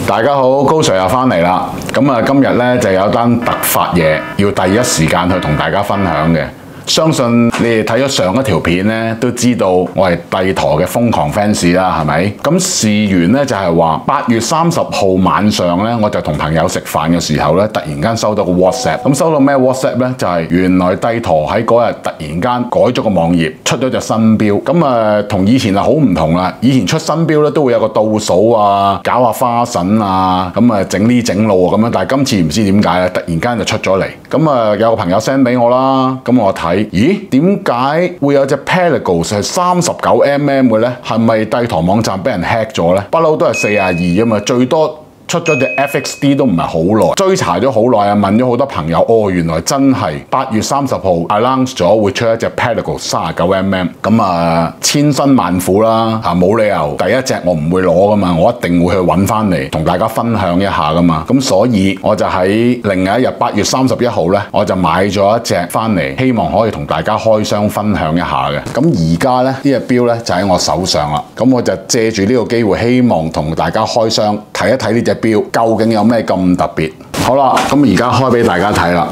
大家好，高 Sir 又翻嚟啦。咁啊，今日咧就有單突發嘢，要第一時間去同大家分享嘅。相信你哋睇咗上一條片咧，都知道我係帝陀嘅瘋狂 fans 啦，係咪？咁事緣咧就係話8月30號晚上咧，我就同朋友食飯嘅時候咧，突然間收到個 WhatsApp。咁收到咩 WhatsApp 咧？就係原來帝陀喺嗰日突然間改咗個網頁，出咗隻新錶。咁啊，同以前啊好唔同啦。以前出新錶咧都會有個倒數啊，搞下花神啊，咁啊整呢整路咁樣。但係今次唔知點解咧，突然間就出咗嚟。咁啊有個朋友 send 俾我啦，咁我睇。咦？點解會有隻 Pelagos 係39mm 嘅咧？係咪帝陀網站俾人 hack 咗咧？不嬲都係42啊嘛，最多出咗隻 FXD 都唔係好耐，追查咗好耐啊，問咗好多朋友，哦，原來真係8月30號 announce 咗會出一隻 Pelagos 39mm，咁啊千辛萬苦啦，冇理由第一隻我唔會攞噶嘛，我一定會去揾翻嚟同大家分享一下噶嘛，咁所以我就喺另外一日8月31號咧，我就買咗一隻翻嚟，希望可以同大家開箱分享一下嘅。咁而家咧呢隻錶咧就喺我手上啦，咁我就借住呢個機會，希望同大家開箱睇一睇呢隻錶究竟有咩咁特別？好啦，咁而家開俾大家睇啦。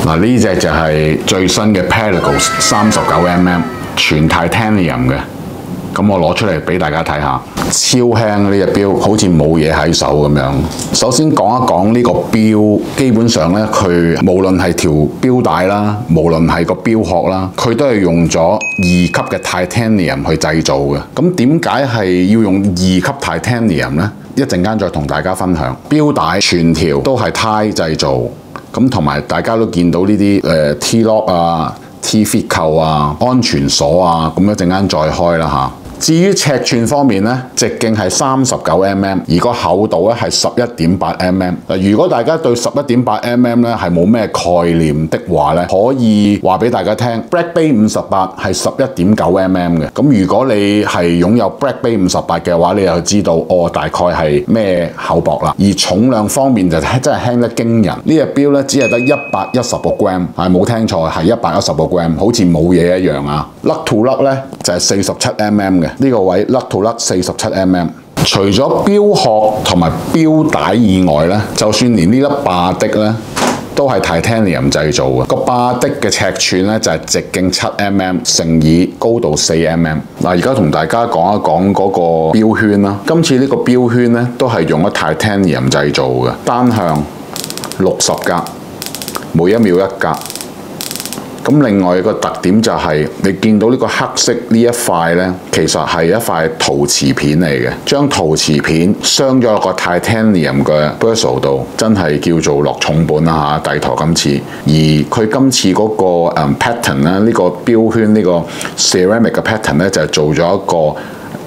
嗱，呢隻就係最新嘅 Pelagos 39mm 全 Titanium 嘅。咁我攞出嚟俾大家睇下，超輕呢隻錶，好似冇嘢喺手咁樣。首先講一講呢個錶，基本上咧，佢無論係條錶帶啦，無論係個錶殼啦，佢都係用咗2級嘅 Titanium 去製造嘅。咁點解係要用2級 Titanium 咧？一陣間再同大家分享。錶帶全條都係鈦製造，咁同埋大家都見到呢啲T-lock 啊、T-fit 扣啊、安全鎖啊，咁一陣間再開啦嚇。至於尺寸方面咧，直徑係39mm，而個厚度咧係11.8mm。嗱，如果大家對11.8mm 咧係冇咩概念的話咧，可以話俾大家聽 Black Bay 58係11.9mm 嘅。咁如果你係擁有 Black Bay 58嘅話，你就知道大概係咩厚薄啦。而重量方面就真係輕得驚人。呢隻錶咧只係得110個 gram， 係冇聽錯，係110個 gram， 好似冇嘢一樣啊。Lug to lug 咧就係47mm 嘅。呢個位 Lug to lug 47mm， 除咗錶殼同埋錶帶以外咧，就算連呢粒霸的咧都係 Titanium 製造嘅。個霸的嘅尺寸咧就係直徑7mm乘以高度4mm。嗱，而家同大家講一講嗰個錶圈啦。今次呢個錶圈咧都係用咗 Titanium 製造嘅，單向60格，每1秒1格。咁另外一個特點就係你見到呢個黑色呢一塊呢，其實係一塊陶瓷片嚟嘅。將陶瓷片鑲咗落個 Titanium 嘅 bezel 度，真係叫做落重本啦嚇！帝陀今次，而佢今次嗰個pattern 咧，呢個錶圈呢個 ceramic 嘅 pattern 呢，就係做咗一個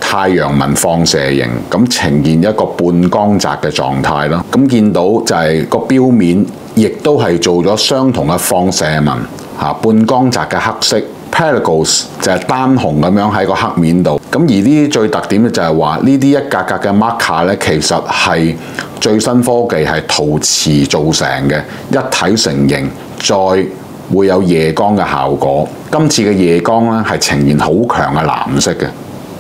太陽紋放射形，咁呈現一個半光澤嘅狀態咯。咁見到就係個錶面，亦都係做咗相同嘅放射紋。半光澤嘅黑色 Pelagos 就係單紅咁樣喺個黑面度，咁而呢啲最特點嘅就係話呢啲一格格嘅 marker 咧，其實係最新科技係陶瓷做成嘅，一體成型，再會有夜光嘅效果。今次嘅夜光咧係呈現好強嘅藍色嘅。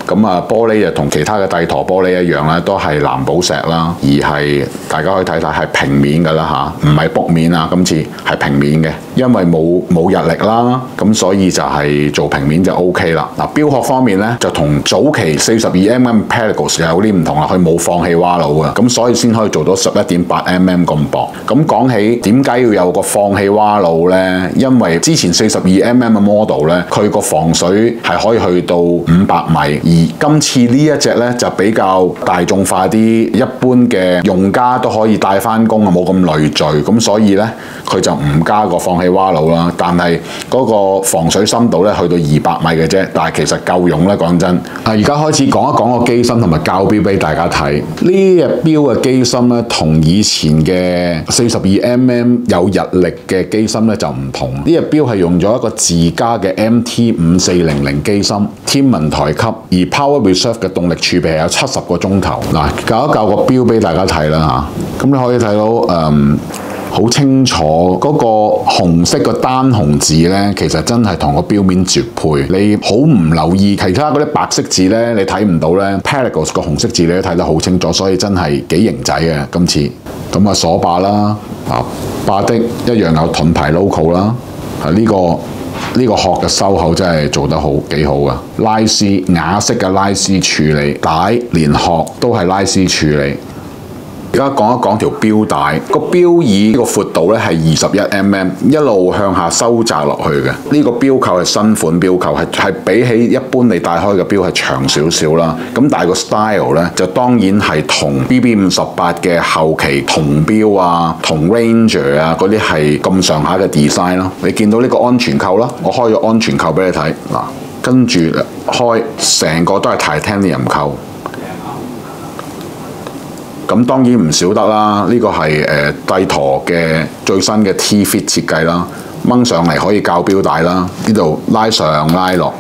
咁啊，玻璃就同其他嘅帝陀玻璃一樣啦，都係藍寶石啦，而係大家可以睇睇係平面㗎啦嚇，唔係卜面啊，今次係平面嘅，因為冇日曆啦，咁所以就係做平面就 OK 啦。嗱，錶殼方面咧就同早期42mm Pelagos 有啲唔同啦，佢冇放氣蛙腦嘅，咁所以先可以做到11.8mm 咁薄。咁講起點解要有個放氣蛙腦咧？因為之前42mm 嘅 model 咧，佢個防水係可以去到500米。而今次呢一隻咧就比較大眾化啲，一般嘅用家都可以帶翻工啊，冇咁累贅，咁所以咧佢就唔加個放氣蛙腦啦。但係嗰個防水深度咧去到200米嘅啫，但係其實夠用咧，講真。而家開始講一講個機芯同埋校標俾大家睇。呢隻錶嘅機芯咧同以前嘅42mm有日曆嘅機芯咧就唔同。呢隻錶係用咗一個自家嘅 MT5400機芯，天文台級。而 Power Reserve 嘅動力儲備係有70個鐘頭。嗱，校一校個錶俾大家睇啦嚇，咁你可以睇到好清楚嗰個紅色個單紅字咧，其實真係同個錶面絕配。你好唔留意其他嗰啲白色字咧，你睇唔到咧。Pelagos 個紅色字你都睇得好清楚，所以真係幾型仔嘅今次。咁啊鎖把啦，巴的一樣有盾牌 logo 啦。呢個殼嘅收口真係做得幾好噶。拉絲啞式嘅拉絲處理，帶連殼都係拉絲處理。而家講一講條錶帶，個錶椅呢個闊度咧係21mm，一路向下收窄落去嘅。呢個錶扣係新款錶扣，係比起一般你戴開嘅錶係長少少啦。咁但係個 style 咧就當然係同 BB58嘅後期銅錶啊、同 Ranger 啊嗰啲係咁上下嘅 design 咯。你見到呢個安全扣啦，我開咗安全扣俾你睇嗱，跟住開成個都係 titanium 扣。咁當然唔少得啦，呢個係帝陀嘅最新嘅 T-Fit 設計啦，掹上嚟可以校錶帶啦，呢度拉上拉落，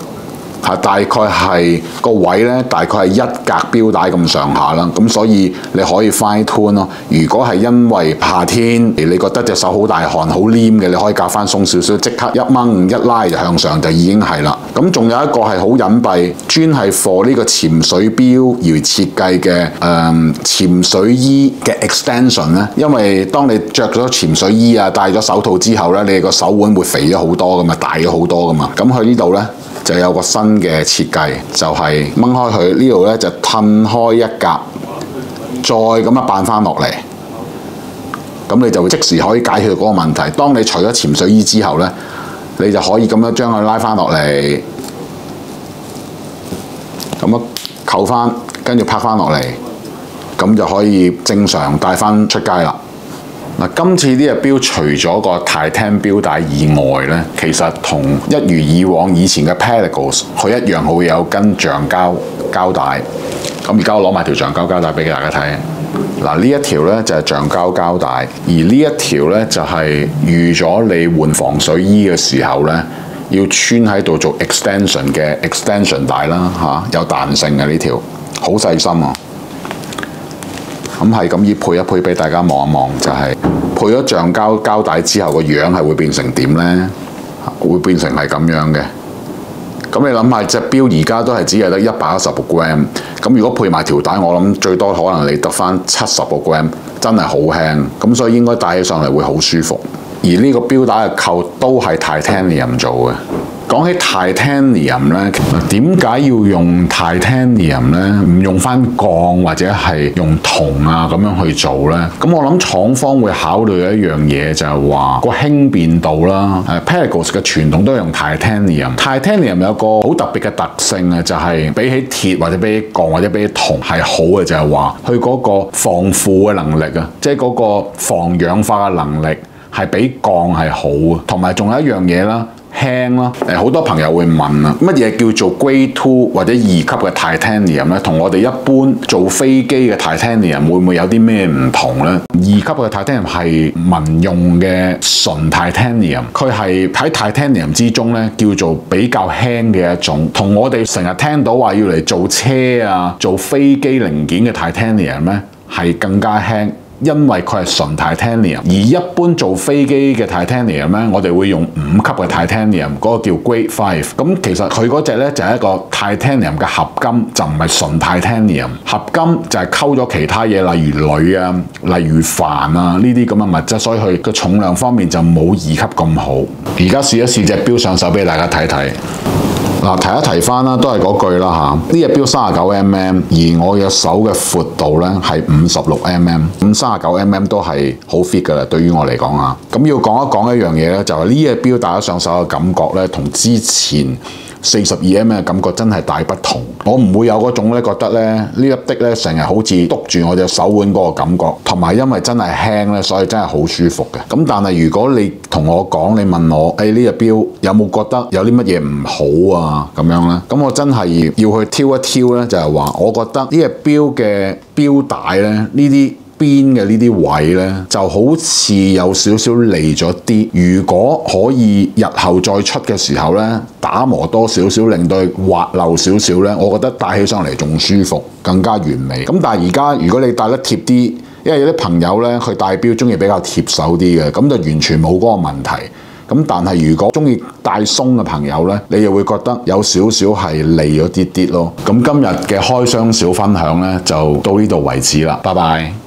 大概係個位咧，大概係一格錶帶咁上下啦，咁所以你可以 fine tune 咯。如果係因為夏天你覺得隻手好大汗好黏嘅，你可以校翻鬆少少，即刻一掹一拉就向上就已經係啦。咁仲有一個係好隱蔽，專係 for 呢個潛水錶而設計嘅潛水衣嘅 extension 咧。因為當你着咗潛水衣啊、戴咗手套之後咧，你個手腕會肥咗好多噶嘛，大咗好多噶嘛。咁佢呢度咧就有個新嘅設計，就係掹開佢呢度咧就褪開一格，再咁樣扮翻落嚟。咁你就會即時可以解決嗰個問題。當你除咗潛水衣之後咧，你就可以咁樣將佢拉翻落嚟，咁樣扣翻，跟住拍翻落嚟，咁就可以正常帶翻出街啦。嗱，今次呢隻錶除咗個 Titan 錶帶以外咧，其實同一如以往以前嘅 Pelagos 佢一樣會有跟橡膠膠帶。咁而家我攞埋條橡膠膠帶俾大家睇。嗱，呢一條咧就係橡膠膠帶，而呢一條咧就係預咗你換防水衣嘅時候咧，要穿喺度做 extension 嘅 extension 帶啦，有彈性嘅呢條，好細心啊！咁係咁以配一配俾大家望一望，就係配咗橡膠膠帶之後個樣係會變成點咧？會變成係咁樣嘅。咁你諗下，隻錶而家都係只係得110個 gram， 咁如果配埋條帶，我諗最多可能你得翻70個 gram， 真係好輕，咁所以應該戴起上嚟會好舒服。而呢個錶帶嘅扣都係 titanium 做嘅。講起 titanium 咧，點解要用 titanium 咧？唔用翻鋼或者係用銅啊咁樣去做咧？咁我諗廠方會考慮一樣嘢，就係話個輕便度啦。Pelagos 嘅傳統都係用 titanium。titanium 有個好特別嘅特性啊，就係比起鐵或者比起鋼或者比起銅係好嘅，就係話佢嗰個防腐嘅能力啊，即係嗰個防氧化嘅能力係比鋼係好啊。同埋仲有一樣嘢啦。輕咯，好多朋友會問啊，乜嘢叫做 Grade 2或者2級嘅 Titanium 咧？同我哋一般做飛機嘅 Titanium 會唔會有啲咩唔同咧？2級嘅 Titanium 係民用嘅純 Titanium， 佢係喺 Titanium 之中咧叫做比較輕嘅一種，同我哋成日聽到話要嚟做車啊、做飛機零件嘅 Titanium 咧係更加輕。因為佢係純 titanium， 而一般做飛機嘅 titanium 咧，我哋會用5級嘅 titanium， 嗰個叫 Grade 5。咁其實佢嗰隻咧就係一個 titanium 嘅合金，就唔係純 titanium。合金就係溝咗其他嘢，例如鋁啊、例如鈷啊呢啲咁嘅物質，所以佢嘅重量方面就冇2級咁好。而家試一試隻錶上手俾大家睇睇。嗱，提一提翻啦，都係嗰句啦嚇。呢隻錶39mm，而我嘅手嘅闊度咧係56mm，咁39mm都係好 fit 噶啦。對於我嚟講啊，咁要講一講一樣嘢咧，就係呢隻錶戴咗上手嘅感覺咧，同之前42mm嘅感覺真係大不同。我唔會有嗰種咧覺得咧呢粒的咧成日好似督住我隻手腕嗰個感覺，同埋因為真係輕咧，所以真係好舒服嘅。咁但係如果你同我講，你問我，呢隻錶有冇覺得有啲乜嘢唔好啊咁樣咧？咁我真係要去挑一挑咧，就係話我覺得呢隻錶嘅錶帶咧，呢啲邊嘅呢啲位咧，就好似有少少利咗啲。如果可以日後再出嘅時候咧，打磨多少少，令到佢滑溜少少咧，我覺得戴起上嚟仲舒服，更加完美。咁但係而家如果你戴得貼啲，因為有啲朋友咧，佢戴錶中意比較貼手啲嘅，咁就完全冇嗰個問題。咁但係如果中意戴鬆嘅朋友咧，你又會覺得有少少係利咗啲啲咯。咁今日嘅開箱小分享咧就到呢度為止啦，拜拜。